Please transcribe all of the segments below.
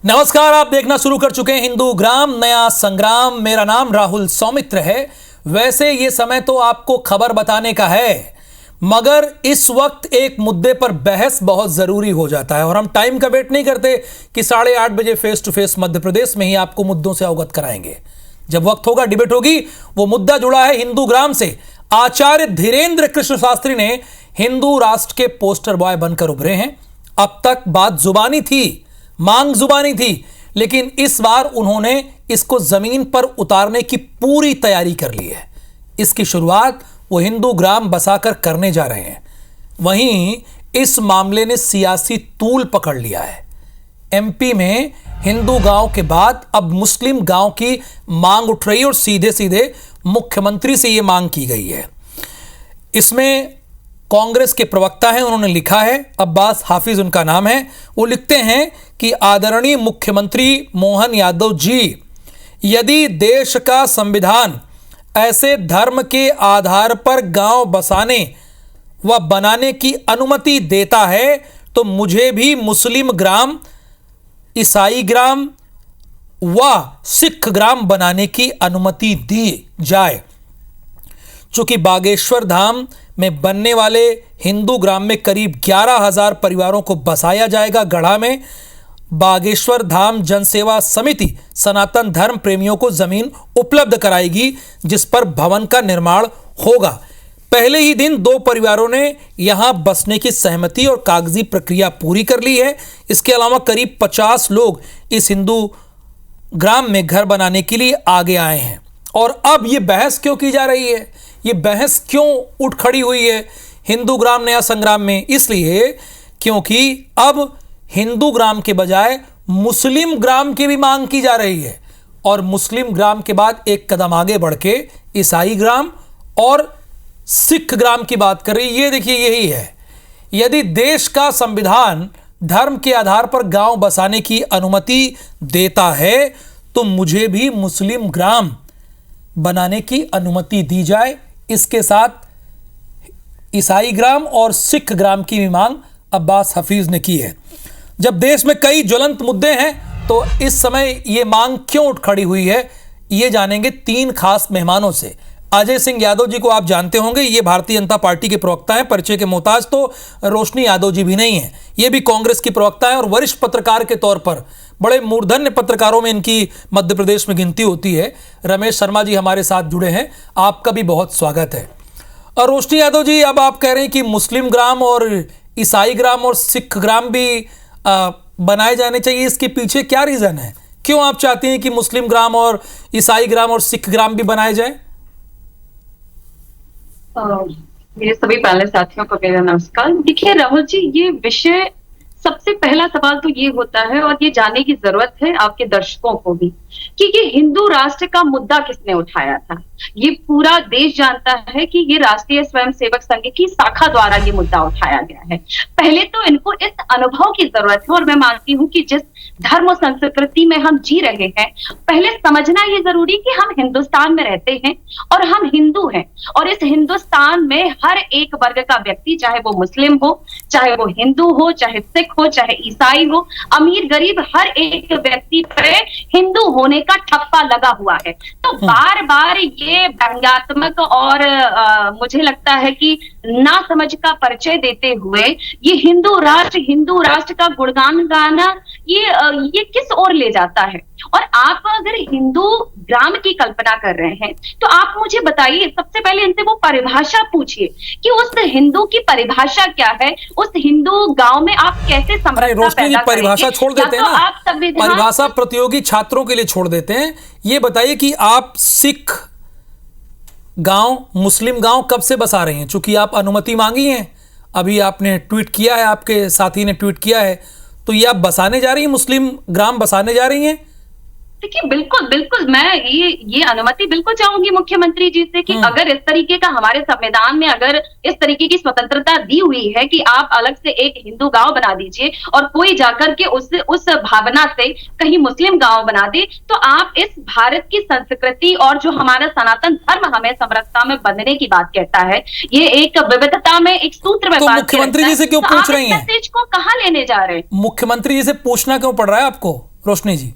नमस्कार, आप देखना शुरू कर चुके हैं हिंदू ग्राम नया संग्राम। मेरा नाम राहुल सौमित्र है। वैसे ये समय तो आपको खबर बताने का है, मगर इस वक्त एक मुद्दे पर बहस बहुत जरूरी हो जाता है और हम टाइम का वेट नहीं करते कि 8:30 बजे face to face Madhya Pradesh में ही आपको मुद्दों से अवगत कराएंगे। जब वक्त होगा, डिबेट होगी। वो मुद्दा जुड़ा है हिंदू ग्राम से। आचार्य धीरेन्द्र कृष्ण शास्त्री ने हिंदू राष्ट्र के पोस्टर बॉय बनकर उभरे हैं। अब तक बात जुबानी थी, मांग जुबानी थी, लेकिन इस बार उन्होंने इसको जमीन पर उतारने की पूरी तैयारी कर ली है। इसकी शुरुआत वो हिंदू ग्राम बसाकर करने जा रहे हैं। वहीं इस मामले ने सियासी तूल पकड़ लिया है। एमपी में हिंदू गांव के बाद अब मुस्लिम गांव की मांग उठ रही है और सीधे सीधे मुख्यमंत्री से यह मांग की गई है। इसमें कांग्रेस के प्रवक्ता हैं, उन्होंने लिखा है, अब्बास हाफिज उनका नाम है। वो लिखते हैं कि आदरणीय मुख्यमंत्री मोहन यादव जी, यदि देश का संविधान ऐसे धर्म के आधार पर गांव बसाने व बनाने की अनुमति देता है तो मुझे भी मुस्लिम ग्राम, ईसाई ग्राम व सिख ग्राम बनाने की अनुमति दी जाए। चूंकि बागेश्वर धाम में बनने वाले हिंदू ग्राम में करीब 11,000 परिवारों को बसाया जाएगा। गढ़ा में बागेश्वर धाम जनसेवा समिति सनातन धर्म प्रेमियों को जमीन उपलब्ध कराएगी, जिस पर भवन का निर्माण होगा। पहले ही दिन 2 परिवारों ने यहां बसने की सहमति और कागजी प्रक्रिया पूरी कर ली है। इसके अलावा करीब 50 लोग इस हिंदू ग्राम में घर बनाने के लिए आगे आए हैं। और अब यह बहस क्यों की जा रही है, ये बहस क्यों उठ खड़ी हुई है हिंदू ग्राम नया संग्राम में? इसलिए क्योंकि अब हिंदू ग्राम के बजाय मुस्लिम ग्राम की भी मांग की जा रही है और मुस्लिम ग्राम के बाद एक कदम आगे बढ़ के ईसाई ग्राम और सिख ग्राम की बात कर रही है। ये देखिए, यही है, यदि देश का संविधान धर्म के आधार पर गांव बसाने की अनुमति देता है तो मुझे भी मुस्लिम ग्राम बनाने की अनुमति दी जाए। इसके साथ ईसाई ग्राम और सिख ग्राम की भी मांग अब्बास हफीज ने की है। जब देश में कई ज्वलंत मुद्दे हैं तो इस समय यह मांग क्यों उठ खड़ी हुई है, ये जानेंगे 3 खास मेहमानों से। अजय सिंह यादव जी को आप जानते होंगे, ये भारतीय जनता पार्टी के प्रवक्ता हैं। परिचय के मोहताज तो रोशनी यादव जी भी नहीं है, ये भी कांग्रेस की प्रवक्ता है और वरिष्ठ पत्रकार के तौर पर बड़े मूर्धन्य पत्रकारों में इनकी मध्य प्रदेश में गिनती होती है। रमेश शर्मा जी हमारे साथ जुड़े हैं, आपका भी बहुत स्वागत है। और रोशनी यादव जी, अब आप कह रहे हैं कि मुस्लिम ग्राम और ईसाई ग्राम और सिख ग्राम भी बनाए जाने चाहिए, इसके पीछे क्या रीजन है? क्यों आप चाहती हैं कि मुस्लिम ग्राम और ईसाई ग्राम और सिख ग्राम भी बनाए जाए? मेरे सभी पैनल साथियों को मेरा नमस्कार। देखिए राहुल जी, ये विषय सबसे पहला सवाल तो ये होता है और ये जानने की जरूरत है आपके दर्शकों को भी कि ये हिंदू राष्ट्र का मुद्दा किसने उठाया था। ये पूरा देश जानता है कि ये राष्ट्रीय स्वयंसेवक संघ की शाखा द्वारा ये मुद्दा उठाया गया है। पहले तो इनको इस अनुभव की जरूरत है और मैं मानती हूँ कि जिस धर्म और संस्कृति में हम जी रहे हैं, पहले समझना ये जरूरी कि हम हिंदुस्तान में रहते हैं और हम हिंदू हैं और इस हिंदुस्तान में हर एक वर्ग का व्यक्ति, चाहे वो मुस्लिम हो, चाहे वो हिंदू हो, चाहे सिख हो, चाहे ईसाई हो, अमीर गरीब, हर एक व्यक्ति पर हिंदू होने का ठप्पा लगा हुआ है। तो बार बार ये व्यंग्यात्मक और मुझे लगता है कि ना समझ का परिचय देते हुए ये हिंदू राष्ट्र का गुणगान गाना ये किस ओर ले जाता है। और आप अगर हिंदू ग्राम की कल्पना कर रहे हैं तो आप मुझे बताइए, सबसे पहले इनसे वो परिभाषा पूछिए कि उस हिंदू की परिभाषा क्या है, उस हिंदू गांव में आप कैसे रोशनी, परिभाषा छोड़ देते हैं ना, आप परिभाषा प्रतियोगी छात्रों के लिए छोड़ देते हैं। ये बताइए कि आप सिख गांव, मुस्लिम गांव कब से बसा रही हैं? चूंकि आप अनुमति मांगी है, अभी आपने ट्वीट किया है, आपके साथी ने ट्वीट किया है, तो ये आप बसाने जा रही हैं, मुस्लिम ग्राम बसाने जा रही हैं? देखिए, बिल्कुल बिल्कुल मैं ये अनुमति बिल्कुल चाहूंगी मुख्यमंत्री जी से कि अगर इस तरीके का हमारे संविधान में अगर इस तरीके की स्वतंत्रता दी हुई है कि आप अलग से एक हिंदू गांव बना दीजिए और कोई जाकर के उस भावना से कहीं मुस्लिम गांव बना दे, तो आप इस भारत की संस्कृति और जो हमारा सनातन धर्म हमें समरसता में बंधने की बात कहता है, ये एक विविधता में एक सूत्र में तो मुख्यमंत्री जी से क्यों पूछ रही हैं? को कहां लेने जा रहे हैं? मुख्यमंत्री जी से पूछना क्यों पड़ रहा है आपको? रोशनी जी?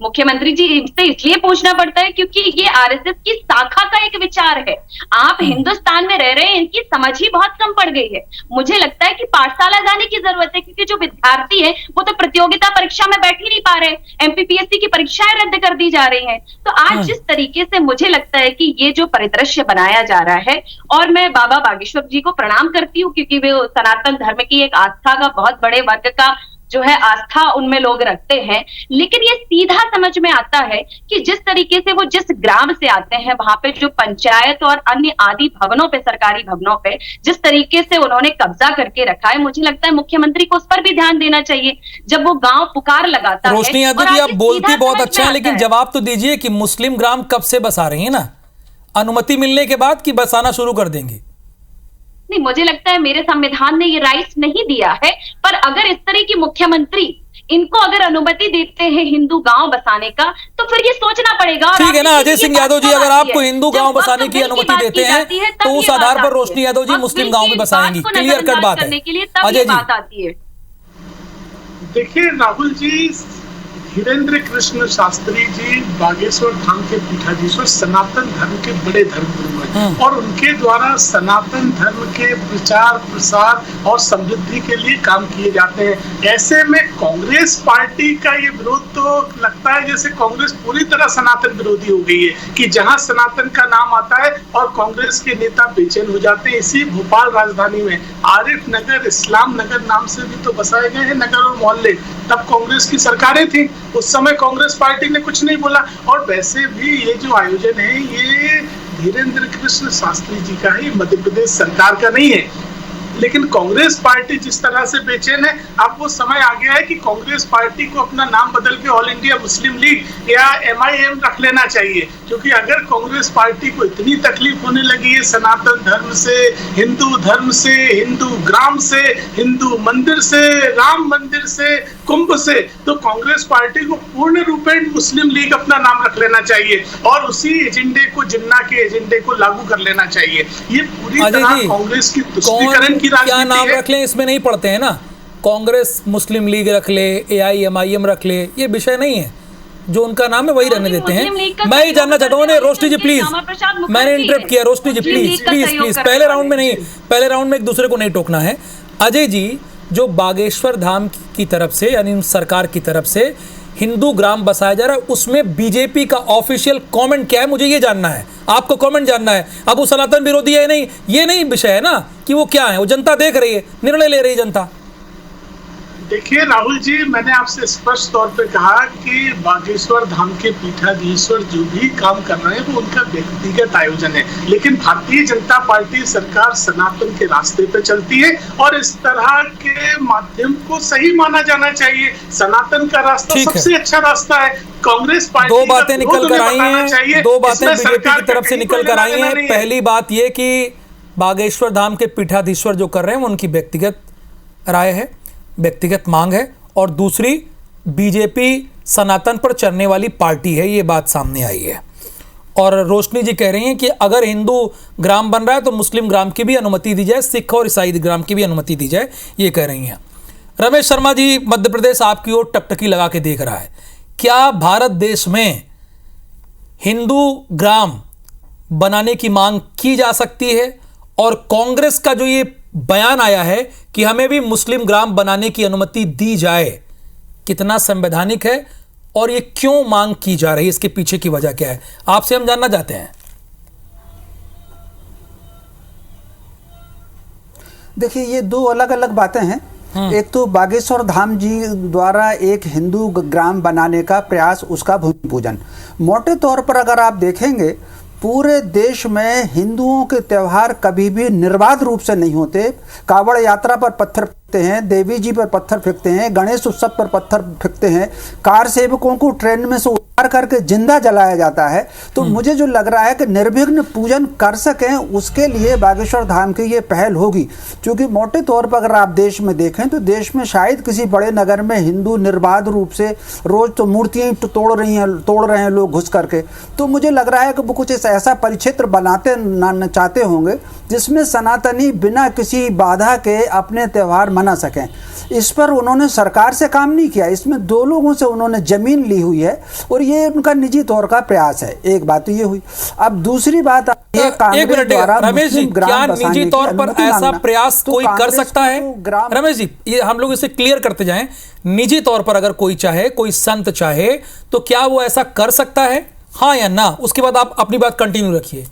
मुख्यमंत्री जी से इसलिए पूछना पड़ता है क्योंकि ये आरएसएस की शाखा का एक विचार है। आप हिंदुस्तान में रह रहे हैं, इनकी समझ ही बहुत कम पड़ गई है। मुझे लगता है कि पाठशाला जाने की जरूरत है, क्योंकि जो विद्यार्थी है वो तो प्रतियोगिता परीक्षा में बैठ ही नहीं पा रहे। एमपीपीएससी की परीक्षाएं रद्द कर दी जा रही हैं। तो आज जिस तरीके से मुझे लगता है कि ये जो परिदृश्य बनाया जा रहा है, और मैं बाबा बागेश्वर जी को प्रणाम करती हूँ क्योंकि वे सनातन धर्म की एक आस्था का बहुत बड़े वर्ग का जो है आस्था उनमें लोग रखते हैं, लेकिन ये सीधा समझ में आता है कि जिस तरीके से वो जिस ग्राम से आते हैं वहां पे जो पंचायत और अन्य आदि भवनों पे, सरकारी भवनों पे जिस तरीके से उन्होंने कब्जा करके रखा है, मुझे लगता है मुख्यमंत्री को उस पर भी ध्यान देना चाहिए। जब वो गांव पुकार लगाता है। रोशनी यादव जी, आप बोलती बहुत अच्छा है, लेकिन जवाब तो दीजिए कि मुस्लिम ग्राम कब से बसा रही है ना? अनुमति मिलने के बाद कि बसाना शुरू कर देंगे? नहीं, मुझे लगता है मेरे संविधान ने ये राइट्स नहीं दिया है, पर अगर इस तरह की मुख्यमंत्री इनको अगर अनुमति देते हैं हिंदू गांव बसाने का, तो फिर ये सोचना पड़ेगा। ठीक है ना अजय सिंह यादव जी, अगर आपको हिंदू गांव बसाने की अनुमति देते हैं तो उस आधार पर रोशनी यादव जी मुस्लिम गांव भी बसाएंगी। क्लियर कट बात है। अजय जी, देखिए राहुल जी, धीरेन्द्र कृष्ण शास्त्री जी बागेश्वर धाम के पीठाधीश्वर सनातन धर्म के बड़े धर्मगुरु हैं और उनके द्वारा सनातन धर्म के प्रचार प्रसार और समृद्धि के लिए काम किए जाते हैं। ऐसे में कांग्रेस पार्टी का ये विरोध तो लगता है जैसे कांग्रेस पूरी तरह सनातन विरोधी हो गई है कि जहां सनातन का नाम आता है और कांग्रेस के नेता बेचैन हो जाते हैं। इसी भोपाल राजधानी में आरिफ नगर, इस्लाम नगर नाम से भी तो बसाए गए हैं नगर और मोहल्ले। तब कांग्रेस की सरकारें थी, उस समय कांग्रेस पार्टी ने कुछ नहीं बोला। और वैसे भी ये जो आयोजन है ये धीरेन्द्र कृष्ण शास्त्री जी का ही, मध्य प्रदेश सरकार का नहीं है। लेकिन कांग्रेस पार्टी जिस तरह से बेचैन है, अब वो समय आ गया है कि कांग्रेस पार्टी को अपना नाम बदल के ऑल इंडिया मुस्लिम लीग या MIM रख लेना चाहिए। क्योंकि अगर कांग्रेस पार्टी को इतनी तकलीफ होने लगी है सनातन धर्म से, हिंदू ग्राम से, हिंदू मंदिर से, राम मंदिर से, कुंभ से, तो कांग्रेस पार्टी को पूर्ण रूपेण मुस्लिम लीग अपना नाम रख लेना चाहिए और उसी एजेंडे को, जिन्ना के एजेंडे को लागू कर लेना चाहिए। ये पूरी तरह कांग्रेस की तुष्टीकरण की क्या नाम रख लें इसमें नहीं पड़ते हैं ना। कांग्रेस मुस्लिम लीग रख ले, AIMIM रख ले, ये विषय नहीं है। जो उनका नाम है वही रहने देते हैं। मैं ही जानना चाहता हूँ, रोशनी जी प्लीज, मैंने इंटरप्ट किया। रोशनी जी प्लीज प्लीज प्लीज, पहले राउंड में नहीं, पहले राउंड में एक दूसरे को नहीं टोकना है। अजय जी, जो बागेश्वर धाम की तरफ से यानी सरकार की तरफ से हिंदू ग्राम बसाया जा रहा है, उसमें बीजेपी का ऑफिशियल कमेंट क्या है, मुझे ये जानना है। आपको कमेंट जानना है। अब वो सनातन विरोधी है नहीं, ये नहीं विषय है ना कि वो क्या है। वो जनता देख रही है, निर्णय ले रही है जनता। देखिए राहुल जी, मैंने आपसे स्पष्ट तौर पे कहा कि बागेश्वर धाम के पीठाधीश्वर जो भी काम कर रहे हैं वो उनका व्यक्तिगत आयोजन है। लेकिन भारतीय जनता पार्टी सरकार सनातन के रास्ते पे चलती है और इस तरह के माध्यम को सही माना जाना चाहिए। सनातन का रास्ता सबसे अच्छा रास्ता है। कांग्रेस पार्टी दो बातें निकल कर आई हैं, दो बातें बीजेपी की तरफ से निकल कर आई हैं। पहली बात ये कि बागेश्वर धाम के पीठाधीश्वर जो कर रहे हैं वो उनकी व्यक्तिगत राय है, व्यक्तिगत मांग है। और दूसरी, बीजेपी सनातन पर चलने वाली पार्टी है, ये बात सामने आई है। और रोशनी जी कह रही हैं कि अगर हिंदू ग्राम बन रहा है तो मुस्लिम ग्राम की भी अनुमति दी जाए, सिख और ईसाई ग्राम की भी अनुमति दी जाए, ये कह रही हैं। रमेश शर्मा जी, मध्य प्रदेश आपकी ओर टकटकी लगा के देख रहा है। क्या भारत देश में हिंदू ग्राम बनाने की मांग की जा सकती है? और कांग्रेस का जो ये बयान आया है कि हमें भी मुस्लिम ग्राम बनाने की अनुमति दी जाए, कितना संवैधानिक है और ये क्यों मांग की जा रही है, इसके पीछे की वजह क्या है, आपसे हम जानना चाहते हैं। देखिए, ये दो अलग अलग बातें हैं। एक तो बागेश्वर धाम जी द्वारा एक हिंदू ग्राम बनाने का प्रयास, उसका भूमि पूजन। मोटे तौर पर अगर आप देखेंगे, पूरे देश में हिंदुओं के त्यौहार कभी भी निर्बाध रूप से नहीं होते। कावड़ यात्रा पर पत्थर फेंकते हैं, देवी जी पर पत्थर फेंकते हैं, गणेश उत्सव पर पत्थर फेंकते हैं, कार सेवकों को ट्रेन में से उतार करके जिंदा जलाया जाता है। तो मुझे जो लग रहा है कि निर्विघ्न पूजन कर सकें, उसके लिए बागेश्वर धाम की ये पहल होगी। क्योंकि मोटे तौर पर अगर आप देश में देखें तो देश में शायद किसी बड़े नगर में हिंदू निर्बाध रूप से रोज तो मूर्तियां तोड़ रहे हैं लोग घुस करके। तो मुझे लग रहा है कि वो कुछ ऐसा परिक्षेत्र बनाते चाहते होंगे जिसमें सनातनी बिना किसी बाधा के अपने त्यौहार मना सकें। इस पर उन्होंने सरकार से काम नहीं किया, इसमें दो लोगों से उन्होंने जमीन ली हुई है और ये उनका निजी तौर का प्रयास है। एक बात तो ये हुई। अब दूसरी बात ये कांग्रेस द्वारा रमेश जी, क्या निजी तौर पर ऐसा प्रयास कोई कर सकता है? रमेश जी, ये हम लोग इसे क्लियर करते जाएं। निजी तौर पर अगर कोई चाहे, कोई संत चाहे, तो क्या वो ऐसा कर सकता है, हाँ या ना? उसके बाद आप अपनी बात कंटिन्यू रखिए।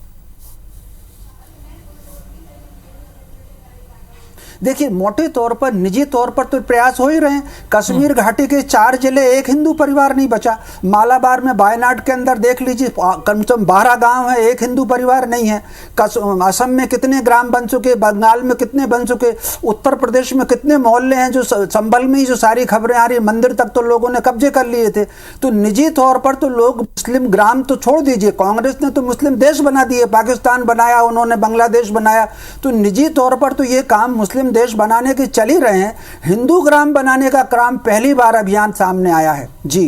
देखिए, मोटे तौर पर निजी तौर पर तो प्रयास हो ही रहे हैं। कश्मीर घाटी के 4 जिले, एक हिंदू परिवार नहीं बचा। मालाबार में वायनाड के अंदर देख लीजिए, कम से कम 12 गांव है, एक हिंदू परिवार नहीं है। असम में कितने ग्राम बन चुके, बंगाल में कितने बन चुके, उत्तर प्रदेश में कितने मोहल्ले हैं। जो संभल में ही जो सारी खबरें आ रही, मंदिर तक तो लोगों ने कब्जे कर लिए थे। तो निजी तौर पर तो लोग मुस्लिम ग्राम तो छोड़ दीजिए, कांग्रेस ने तो मुस्लिम देश बना दिए, पाकिस्तान बनाया उन्होंने, बांग्लादेश बनाया। तो निजी तौर पर तो ये काम मुस्लिम देश बनाने के चल ही रहे हैं। हिंदू ग्राम बनाने का काम पहली बार अभियान सामने आया है जी।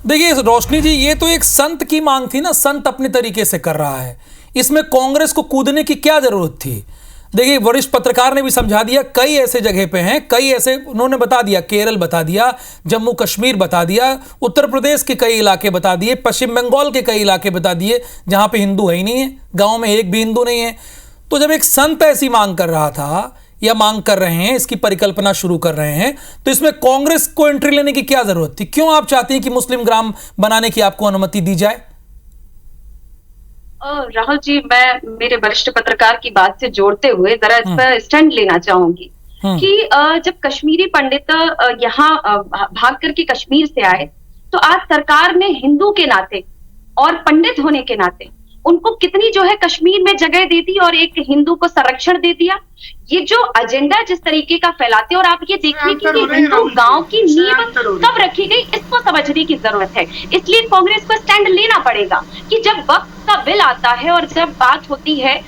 देखिए रोशनी जी, ये तो एक संत की मांग थी ना, संत अपने तरीके से कर रहा है, इसमें कांग्रेस को कूदने की क्या जरूरत थी? देखिए, वरिष्ठ पत्रकार ने भी समझा दिया, कई ऐसे जगह पे हैं, कई ऐसे उन्होंने बता दिया, केरल बता दिया, जम्मू कश्मीर बता दिया, उत्तर प्रदेश के कई इलाके बता दिए, पश्चिम बंगाल के कई इलाके बता दिए जहां पे हिंदू है ही नहीं है, गांव में एक भी हिंदू नहीं है। तो जब एक संत ऐसी मांग कर रहा था या मांग कर रहे हैं, इसकी परिकल्पना शुरू कर रहे हैं, तो इसमें कांग्रेस को एंट्री लेने की क्या जरूरत थी? क्यों आप चाहते हैं कि मुस्लिम ग्राम बनाने की आपको अनुमति दी जाए? राहुल जी, मैं मेरे वरिष्ठ पत्रकार की बात से जोड़ते हुए जरा इस पर स्टैंड लेना चाहूंगी कि जब कश्मीरी पंडित यहाँ भाग करके कश्मीर से आए, तो आज सरकार ने हिंदू के नाते और पंडित होने के नाते उनको कितनी जो है कश्मीर में जगह दे दी और एक हिंदू को संरक्षण दे दिया। ये जो एजेंडा जिस तरीके का फैलाते, और आप ये देखिए कि हिंदू गांव की नींव कब रखी गई, इसको समझने की जरूरत है। इसलिए कांग्रेस को स्टैंड लेना पड़ेगा कि जब वक्त का बिल आता है और जब बात होती है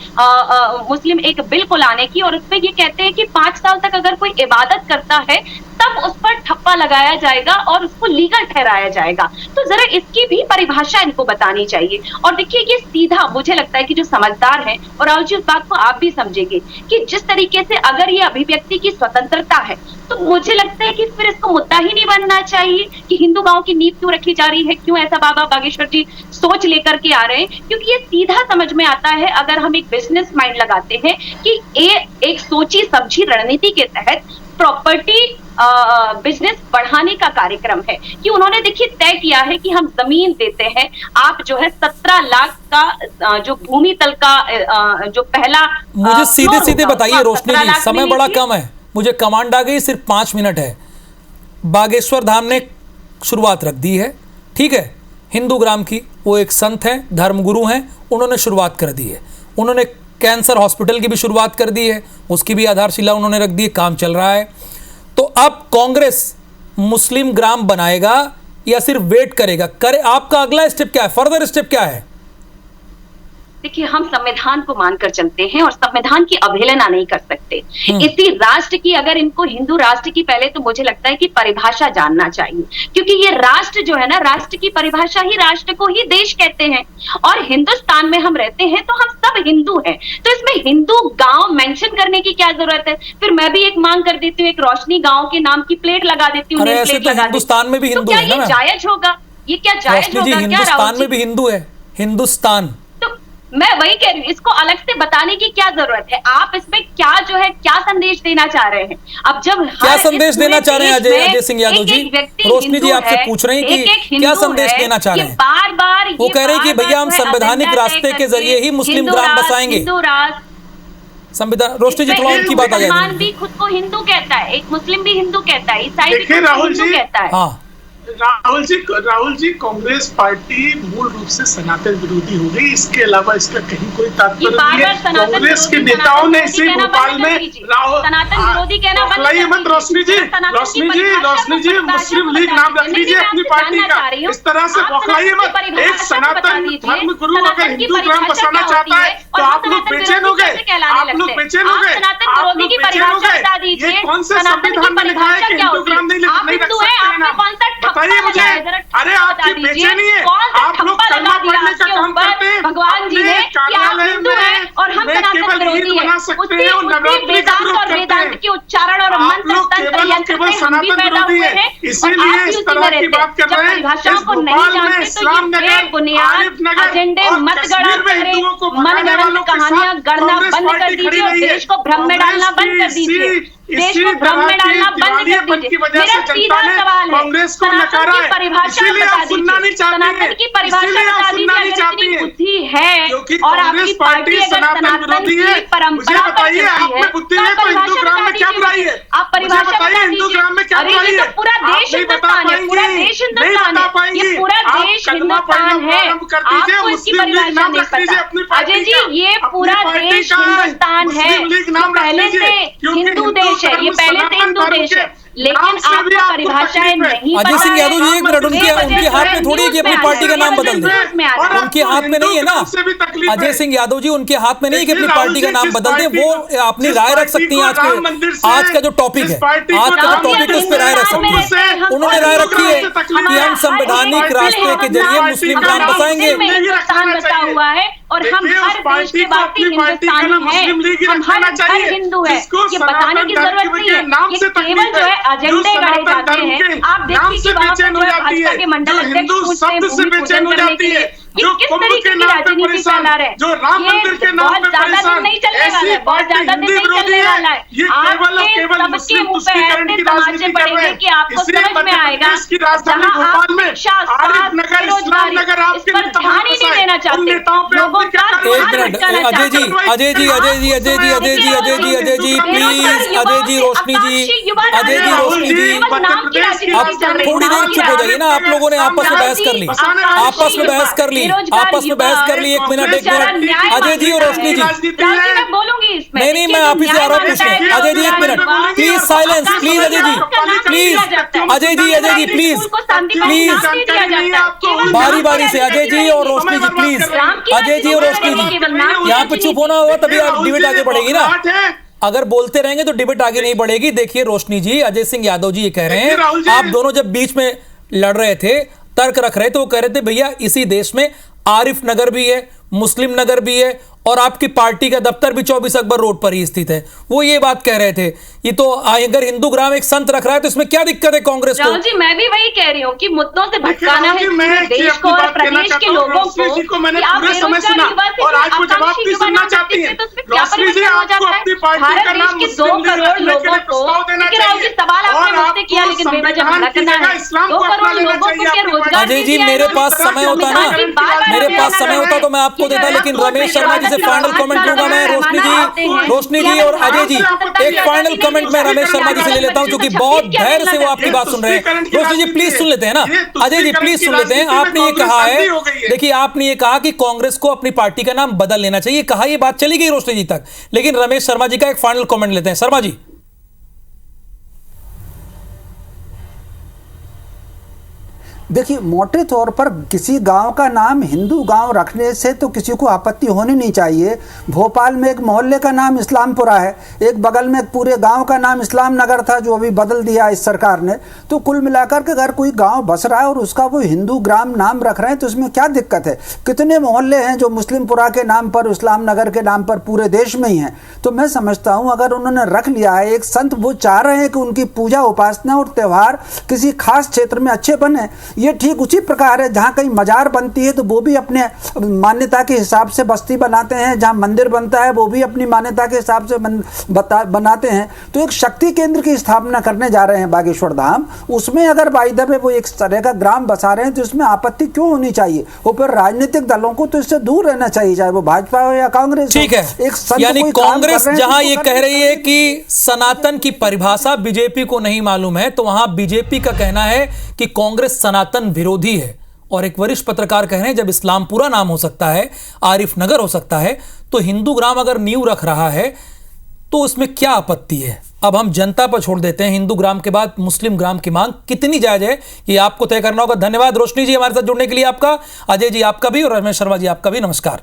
मुस्लिम एक बिल को लाने की, और उसमें ये कहते हैं कि 5 साल तक अगर कोई इबादत करता है तब उस पर ठप्पा लगाया जाएगा और उसको लीगल ठहराया जाएगा। तो जरा इसकी भी परिभाषा इनको बतानी चाहिए। और देखिए, ये सीधा मुझे लगता है कि जो समझदार हैं, और राहुल जी उस बात को आप भी समझेंगे कि जिस तरीके से अगर ये अभिव्यक्ति की स्वतंत्रता है, तो मुझे लगता है कि फिर इसको मुद्दा ही नहीं बनना चाहिए कि हिंदू गांव की नींव क्यों रखी जा रही है, क्यों ऐसा बाबा बागेश्वर जी सोच लेकर के आ रहे हैं। क्योंकि ये सीधा समझ में आता है अगर हम एक बिजनेस माइंड लगाते हैं कि एक सोची समझी रणनीति के तहत प्रॉपर्टी बिजनेस बढ़ाने का कार्यक्रम है कि उन्होंने देखिए तय किया है कि हम जमीन देते हैं, आप जो है 17 लाख का जो भूमि तल का जो पहला मुझे सीधे सीधे बताइए रोशनी जी, समय बड़ा कम है, मुझे कमांड आ गई, सिर्फ 5 मिनट है। बागेश्वर धाम ने शुरुआत रख दी है, ठीक है, हिंदू ग्राम की। वो एक संत हैं, धर्मगुरु हैं, उन्होंने शुरुआत कर दी है। उन्होंने कैंसर हॉस्पिटल की भी शुरुआत कर दी है, उसकी भी आधारशिला उन्होंने रख दी है, काम चल रहा है। तो अब कांग्रेस मुस्लिम ग्राम बनाएगा या सिर्फ वेट करेगा? करे, आपका अगला स्टेप क्या है, फर्दर स्टेप क्या है? देखिए, हम संविधान को मानकर चलते हैं और संविधान की अवहेलना नहीं कर सकते। इसी राष्ट्र की, अगर इनको हिंदू राष्ट्र की पहले तो मुझे लगता है कि परिभाषा जानना चाहिए, क्योंकि ये राष्ट्र जो है ना, राष्ट्र की परिभाषा ही राष्ट्र को ही देश कहते हैं। और हिंदुस्तान में हम रहते हैं तो हम सब हिंदू हैं, तो इसमें हिंदू गांव मेंशन करने की क्या जरूरत है? फिर मैं भी एक मांग कर देती हूँ, एक रोशनी गांव के नाम की प्लेट लगा देती हूँ। हिंदुस्तान में भी हिंदू है ना, जायज होगा? ये क्या जायज होगा? हिंदुस्तान में भी हिंदू है, हिंदुस्तान। मैं वही कह रही हूँ, इसको अलग से बताने की क्या जरूरत है? आप इसमें क्या जो है क्या संदेश देना चाह रहे हैं? अब जब क्या संदेश देना चाह रहे हैं अजय सिंह यादव जी? रोशनी जी आपसे पूछ रहे हैं कि क्या संदेश देना चाह रहे हैं? बार बार वो कह रहे हैं कि भैया हम संवैधानिक रास्ते के जरिए ही मुस्लिम ग्राम बसाएंगे। संविधान, रोशनी जी थोड़ा उनकी बात आ जाएगी। मुसलमान भी खुद को हिंदू कहता है, एक मुस्लिम भी हिंदू कहता है, ईसाई भी हिंदू कहता है। हाँ राहुल जी, कांग्रेस पार्टी मूल रूप से सनातन विरोधी हो गई, इसके अलावा इसका कहीं कोई तात्पर्य नहीं है। कांग्रेस के नेताओं ने इसी भोपाल में सनातन विरोधी कहना मत, रोशनी जी मुस्लिम लीग नाम रख लीजिए अपनी पार्टी का, इस तरह से बौखलाइए मत। एक सनातन धर्म गुरु अगर हिंदू ग्राम बसाना चाहता है तो आप लोग बेचैन हो गए, आप लोग बेचैन हो गए, आप लोग बेचैन हो गए। ये कौन से संविधान में लिखा है कि हिंदू ग्राम नहीं रख सकते? बताइए मुझे। अरे आपकी बेचैनी है, आप लोग कलमा पढ़ने का काम करते हैं, भगवान जी ने कार्यालय में और हम केवल विरोधी है, बना सकते हैं और नवरात्रि का विरोध करते हैं। वेदांत के उच्चारण और मंत्र तंत्र यंत्र से हम भी पैदा हुए हैं, इसीलिए इस तरह की बात कर रहे हैं। परिभाषाओं को नहीं जानते तो ये बेबुनियाद एजेंडे मत गढ़ा करें, मनगढ़ंत कहानियां गढ़ना बंद कर दीजिए और देश को भ्रम में डालना बंद कर दीजिए, देश को भ्रम में डालना बंद कर दीजिए। मेरा सीधा सवाल है, सनातन की परिभाषा बता दीजिए, सनातन की परिभाषा बता दीजिए। अगर इतनी बुद्धि है और आपकी पार्टी अगर सनातन की परंपरा पर चलती है तो परिभाषा बता दीजिए। आप परिभाषा बता दीजिए। अरे ये तो पूरा देश हिंदुस्तान है, पूरा देश हिंदुस्तान है, ये पूरा देश हिंदुस्तान है, आपको इसकी परिभाषा नहीं पता। अजय जी, ये पूरा देश हिंदुस्तान है, ये पहले से हिंदू देश है, ये पहले से हिंदू देश है, लेकिन आपको परिभाषाएं नहीं। अजय सिंह यादव जी, एक मिनट, उनके हाथ में थोड़ी है कि अपनी पार्टी का नाम बदल दें, उनके हाथ में नहीं है ना। अजय सिंह यादव जी, उनके हाथ में नहीं है कि अपनी पार्टी का नाम बदल दें, वो अपनी राय रख सकती हैं। आज का जो टॉपिक है, आज का जो टॉपिक है उस पर राय रख सकती है। उन्होंने राय रखी है कि हम संवैधानिक रास्ते के जरिए मुस्लिम ग्राम बसाएंगे। हिंदुस्तान बसा हुआ है और हम हर देश के वासी हिंदुस्तानी हैं, हम हर हिंदू है, ये बताने की जरूरत नहीं है। ये केवल जो है एजेंडे गढ़े जाते हैं। आप देखिए कि वहाँ पर भाजपा के मंडल अध्यक्ष पूछते हैं भूमि पूजन करने के लिए, ये किस तरीके की राजनीति फैला रहे हैं। ये बहुत ज्यादा दिन नहीं चलने वाला है, बहुत ज्यादा दिन नहीं चलने वाला है। आपके सबके मुंह पे ऐसे तमाचे पड़ेंगे कि आपको समझ में आएगा, जहाँ आप शिक्षा, स्वास्थ्य, बेरोजगारी, इस पर ध्यान ही नहीं देना चाहते लोगों का। अजय जी, अजय जी, अजय जी, अजय जी, अजय जी, अजय जी, अजय जी, प्लीज, अजय जी, रोशनी जी, अजय जी, रोशनी जी, आप थोड़ी देर चुप हो जाइए ना। आप लोगों ने आपस में बहस कर ली, आपस में बहस कर ली, आपस में बहस कर ली। एक मिनट, एक मिनट, अजय जी और रोशनी जी, नहीं, मैं आप ही से आरोप पूछने। अजय जी, एक minute, please silence, please Ajay ji, please Ajay ji, Ajay ji, please please, बारी बारी से अजय जी और रोशनी जी, प्लीज अजय जी और रोशनी जी, यहाँ पे चुप होना होगा तभी आप डिबेट आगे बढ़ेगी ना। अगर बोलते रहेंगे तो डिबेट आगे नहीं बढ़ेगी। देखिए रोशनी जी, अजय सिंह यादव जी ये कह रहे हैं, आप दोनों जब बीच में लड़ रहे थे, तर्क रख रहे थे, वो कह रहे थे भैया इसी देश में आरिफ नगर भी है, मुस्लिम नगर भी है और आपकी पार्टी का दफ्तर भी 24 अकबर रोड पर ही स्थित है। वो ये बात कह रहे थे। ये तो अगर हिंदू ग्राम एक संत रख रहा है तो इसमें क्या दिक्कत है कांग्रेस को? राहुल जी, मैं भी वही कह रही हूँ कि मुद्दों से भटकाना है देश को और प्रदेश के लोगों को। मैंने पूरे समय सुना और आज वो जवाब भी सुनना चाहती है। रोशनी जी, आपको अपनी पार्टी का नाम मुस्लिम लीग रखने के लिए प्रस्ताव देना चाहिए और आपको संविधान की जगह इस्लाम को अपना लेना चाहिए। अजय जी, मेरे पास समय होता ना, मेरे पास समय होता तो मैं आपको देता, लेकिन रमेश शर्मा जी से फाइनल कमेंट लूंगा मैं। रोशनी जी और अजय जी, एक फाइनल कमेंट मैं रमेश शर्मा जी से ले लेता हूं, क्योंकि बहुत धैर्य से वो आपकी बात सुन रहे हैं। रोशनी जी प्लीज सुन लेते हैं ना, अजय जी प्लीज सुन लेते हैं। आपने ये कहा है, देखिए आपने ये कहा कि कांग्रेस को अपनी पार्टी का नाम बदल लेना चाहिए, कहा ये बात चली गई रोशनी जी तक, लेकिन रमेश शर्मा जी का एक फाइनल कमेंट लेते हैं। शर्मा जी, देखिए, मोटे तौर पर किसी गांव का नाम हिंदू गांव रखने से तो किसी को आपत्ति होनी नहीं चाहिए। भोपाल में एक मोहल्ले का नाम इस्लामपुरा है, एक बगल में पूरे गांव का नाम इस्लाम नगर था जो अभी बदल दिया इस सरकार ने। तो कुल मिलाकर के अगर कोई गांव बस रहा है और उसका वो हिंदू ग्राम नाम रख रहे हैं तो इसमें क्या दिक्कत है? कितने मोहल्ले हैं जो मुस्लिमपुरा के नाम पर, इस्लाम नगर के नाम पर पूरे देश में ही हैं। तो मैं समझता हूँ अगर उन्होंने रख लिया है, एक संत वो चाह रहे हैं कि उनकी पूजा उपासना और त्यौहार किसी खास क्षेत्र में अच्छे बने, ये ठीक उसी प्रकार है। जहाँ कहीं मजार बनती है तो वो भी अपने मान्यता के हिसाब से बस्ती बनाते हैं, जहाँ मंदिर बनता है वो भी अपनी मान्यता के हिसाब से बनाते हैं। तो एक शक्ति केंद्र की स्थापना करने जा रहे हैं बागेश्वर धाम, उसमें अगर बाय द वे वो एक तरह का ग्राम बसा रहे हैं तो इसमें आपत्ति क्यों होनी चाहिए? वो फिर राजनीतिक दलों को तो इससे दूर रहना चाहिए, चाहे वो भाजपा हो या कांग्रेस। ठीक है, यानी कांग्रेस जहां ये कह रही है कि सनातन की परिभाषा बीजेपी को नहीं मालूम है, तो वहां बीजेपी का कहना है कि कांग्रेस सनातन विरोधी है। और एक वरिष्ठ पत्रकार कह रहे हैं जब इस्लामपुरा नाम हो सकता है, आरिफ नगर हो सकता है, तो हिंदू ग्राम अगर नींव रख रहा है तो उसमें क्या आपत्ति है? अब हम जनता पर छोड़ देते हैं, हिंदू ग्राम के बाद मुस्लिम ग्राम की मांग कितनी जायज है ये आपको तय करना होगा। धन्यवाद रोशनी जी हमारे साथ जुड़ने के लिए आपका, अजय जी आपका भी और रमेश शर्मा जी आपका भी नमस्कार।